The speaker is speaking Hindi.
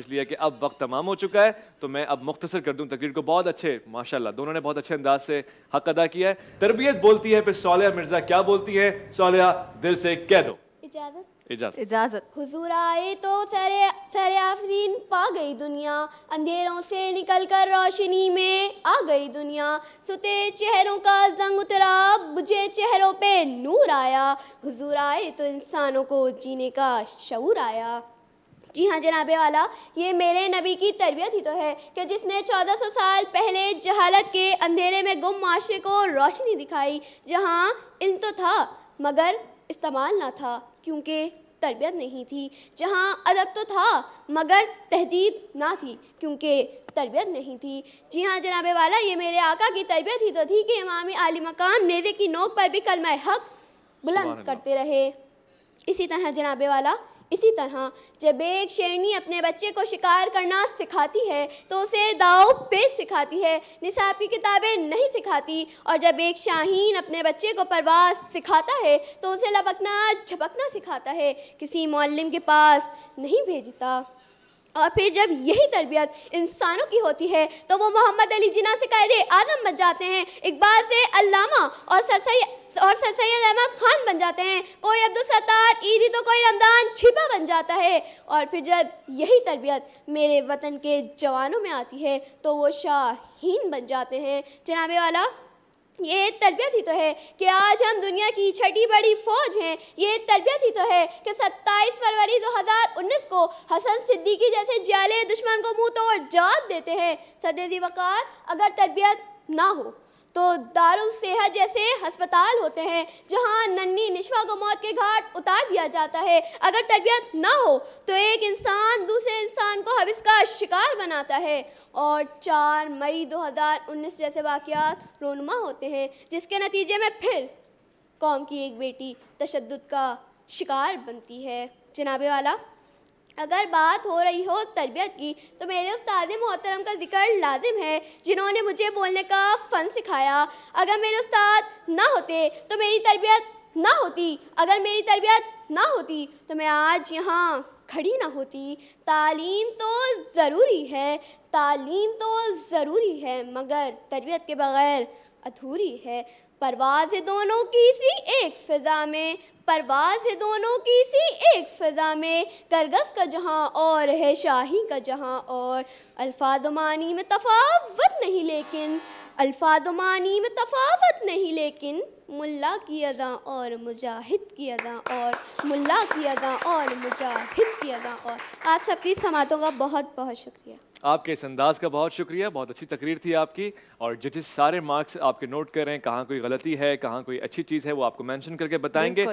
इसलिए कि अब वक्त तमाम हो चुका है तो मैं अब मुख्तसर कर दूं तकरीर को। बहुत अच्छे माशाल्लाह दोनों ने बहुत अच्छे अंदाज से हक अदा किया है। तरबियत बोलती है, फिर सौलिया मिर्जा क्या बोलती है? सौलिया दिल से कह दो। इजाजत इजाजत। इजाजत। हुजूर आए तो सरे आफरीन पा गई दुनिया, अंधेरों से निकलकर रोशनी में आ गई दुनिया। सुते चेहरों का जंग उतरा, बुझे चेहरों पे नूर आया। हुजूर आए तो इंसानों को जीने का शऊर आया। जी हाँ जनाबे वाला, ये मेरे नबी की तरबियत ही तो है कि जिसने 1400 साल पहले जहालत के अंधेरे में गुम माशरे को रोशनी दिखाई। जहाँ इल्म तो था मगर इस्तेमाल ना था क्योंकि तरबियत नहीं थी। जहाँ अदब तो था मगर तहजीब ना थी क्योंकि तरबियत नहीं थी। जी हाँ जनाबे वाला, ये मेरे आका की तरबियत ही तो थी कि इमाम आली मकाम नेज़े की नोक पर भी कलमा हक बुलंद करते रहे। इसी तरह जनाबे वाला, इसी तरह जब एक शेरनी अपने बच्चे को शिकार करना सिखाती है तो उसे दाव पेश सिखाती है, निसाब की किताबें नहीं सिखाती। और जब एक शाहीन अपने बच्चे को परवाज़ सिखाता है तो उसे लपकना झपकना सिखाता है, किसी मौल्लिम के पास नहीं भेजता। और फिर जब यही तरबियत इंसानों की होती है तो वो मोहम्मद अली जिन्ना से कायदे आदम बन जाते हैं, इकबाल से अल्लामा और सर सैयद अहमद खान बन जाते हैं, कोई अब्दुल सत्तार ईदी तो कोई रमदान छिपा बन जाता है। और फिर जब यही तरबियत मेरे वतन के जवानों में आती है तो वो शाहीन बन जाते हैं। जनाबे वाला, ये तरबियत ही तो है कि आज हम दुनिया की छठी बड़ी फौज हैं। ये तरबियत ही तो है कि 27 फरवरी 2019 को हसन सिद्दीकी जैसे जाले दुश्मन को मुंह तोड़ जवाब देते हैं। सदे वकार, अगर तरबियत ना हो तो दारुल सेहत जैसे अस्पताल होते हैं जहां नन्ही निशवा को मौत के घाट उतार दिया जाता है। अगर तरबियत ना हो तो एक इंसान दूसरे इंसान को हविस का शिकार बनाता है। और 4 मई 2019 जैसे वाक़यात रोनुमा होते हैं जिसके नतीजे में फिर कौम की एक बेटी तशद्दुद का शिकार बनती है। जनाबे वाला, अगर बात हो रही हो तरबियत की तो मेरे उस्ताद मोहतरम का जिक्र लाजिम है जिन्होंने मुझे बोलने का फ़न सिखाया। अगर मेरे उस्ताद ना होते तो मेरी तरबियत ना होती, अगर मेरी तरबियत ना होती तो मैं आज यहाँ खड़ी ना होती। तालीम तो ज़रूरी है, तालीम तो ज़रूरी है मगर तरबियत के बग़ैर अधूरी है। परवाज़ है दोनों की सी एक फ़िज़ा में, परवाज़ है दोनों की सी एक फ़िज़ा में, करगस का जहाँ और है शाही का जहाँ और। अल्फाज़ मानी में तफ़ावत नहीं लेकिन, अल्फाज़ मानी में तफ़ावत नहीं लेकिन, मुल्ला की अदा और मुजाहिद की अदा और, मुल्ला की अदा और मुजाहिद की अदा और। आप सबकी समातों का बहुत बहुत शुक्रिया। आपके इस अंदाज का बहुत शुक्रिया, बहुत अच्छी तकरीर थी आपकी। और जजेस सारे मार्क्स आपके नोट कर रहे हैं, कहाँ कोई गलती है कहाँ कोई अच्छी चीज़ है वो आपको मेंशन करके बताएंगे।